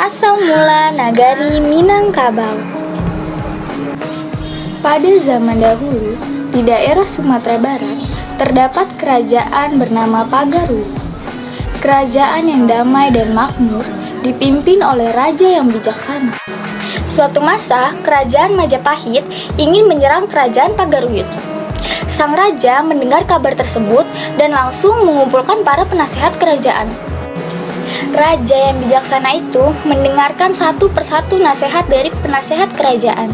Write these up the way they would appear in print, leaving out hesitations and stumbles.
Asal mula nagari Minangkabau. Pada zaman dahulu, di daerah Sumatera Barat, terdapat kerajaan bernama Pagaruyu. Kerajaan yang damai dan makmur, dipimpin oleh raja yang bijaksana. Suatu masa, kerajaan Majapahit ingin menyerang kerajaan Pagaruyu. Sang raja mendengar kabar tersebut dan langsung mengumpulkan para penasehat kerajaan. Raja yang bijaksana itu mendengarkan satu persatu nasihat dari penasehat kerajaan.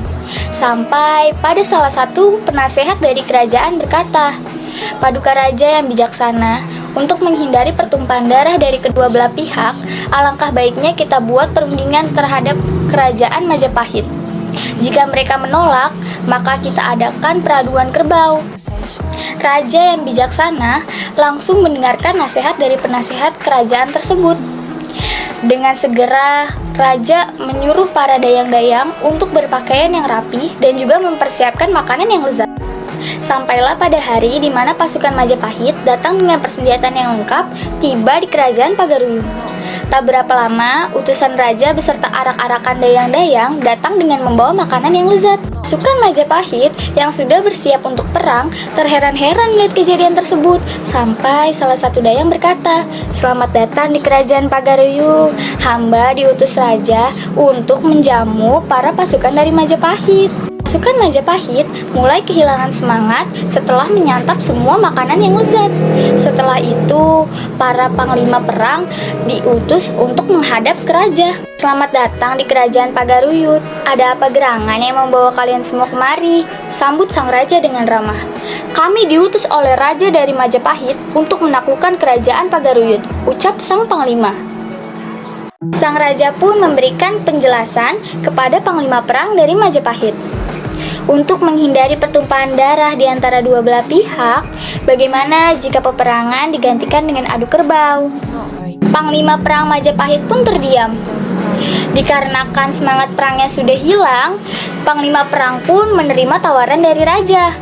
Sampai pada salah satu penasehat dari kerajaan berkata, "Paduka raja yang bijaksana, untuk menghindari pertumpahan darah dari kedua belah pihak, alangkah baiknya kita buat perundingan terhadap kerajaan Majapahit. Jika mereka menolak, maka kita adakan peraduan kerbau." Raja yang bijaksana langsung mendengarkan nasihat dari penasehat kerajaan tersebut. Dengan segera, raja menyuruh para dayang-dayang untuk berpakaian yang rapi dan juga mempersiapkan makanan yang lezat. Sampailah pada hari di mana pasukan Majapahit datang dengan persenjataan yang lengkap tiba di kerajaan Pagaruyu. Tak berapa lama, utusan raja beserta arak-arakan dayang-dayang datang dengan membawa makanan yang lezat. Pasukan Majapahit yang sudah bersiap untuk perang terheran-heran melihat kejadian tersebut. Sampai salah satu dayang berkata, "Selamat datang di kerajaan Pagaruyu. Hamba diutus raja untuk menjamu para pasukan dari Majapahit." Pasukan Majapahit mulai kehilangan semangat setelah menyantap semua makanan yang lezat. Setelah itu, para panglima perang diutus untuk menghadap ke raja. "Selamat datang di kerajaan Pagaruyu. Ada apa gerangan yang membawa kalian semua kemari?" sambut sang raja dengan ramah. "Kami diutus oleh raja dari Majapahit untuk menaklukkan kerajaan Pagaruyu," ucap sang panglima. Sang raja pun memberikan penjelasan kepada panglima perang dari Majapahit. Untuk menghindari pertumpahan darah di antara dua belah pihak, bagaimana jika peperangan digantikan dengan adu kerbau? Panglima perang Majapahit pun terdiam. Dikarenakan semangat perangnya sudah hilang, panglima perang pun menerima tawaran dari raja.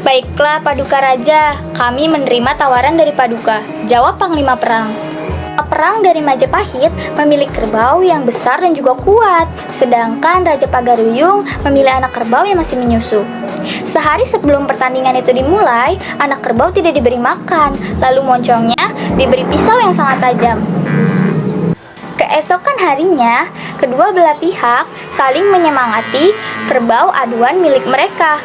"Baiklah Paduka Raja, kami menerima tawaran dari Paduka," jawab panglima perang. Perang dari Majapahit memilih kerbau yang besar dan juga kuat, sedangkan Raja Pagaruyu memilih anak kerbau yang masih menyusu. Sehari sebelum pertandingan itu dimulai, anak kerbau tidak diberi makan, lalu moncongnya diberi pisau yang sangat tajam. Keesokan harinya, kedua belah pihak saling menyemangati kerbau aduan milik mereka.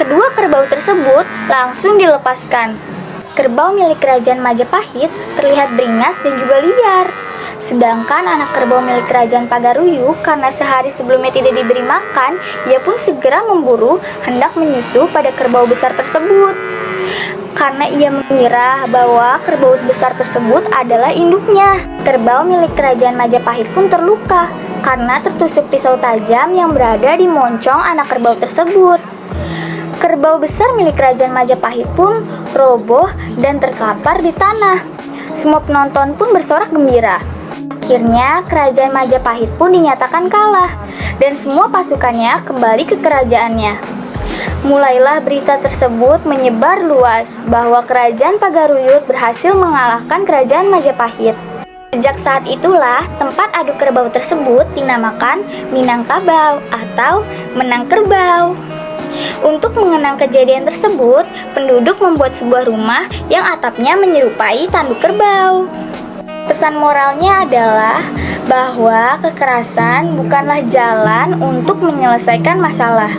Kedua kerbau tersebut langsung dilepaskan. Kerbau milik kerajaan Majapahit terlihat beringas dan juga liar. Sedangkan anak kerbau milik kerajaan Pagaruyu karena sehari sebelumnya tidak diberi makan, ia pun segera memburu hendak menyusu pada kerbau besar tersebut. Karena ia mengira bahwa kerbau besar tersebut adalah induknya. Kerbau milik kerajaan Majapahit pun terluka karena tertusuk pisau tajam yang berada di moncong anak kerbau tersebut. Kerbau besar milik kerajaan Majapahit pun roboh dan terkapar di tanah. Semua penonton pun bersorak gembira. Akhirnya kerajaan Majapahit pun dinyatakan kalah dan semua pasukannya kembali ke kerajaannya. Mulailah berita tersebut menyebar luas bahwa kerajaan Pagaruyu berhasil mengalahkan kerajaan Majapahit. Sejak saat itulah tempat adu kerbau tersebut dinamakan Minangkabau atau Menang Kerbau. Untuk mengenang kejadian tersebut, penduduk membuat sebuah rumah yang atapnya menyerupai tanduk kerbau. Pesan moralnya adalah bahwa kekerasan bukanlah jalan untuk menyelesaikan masalah.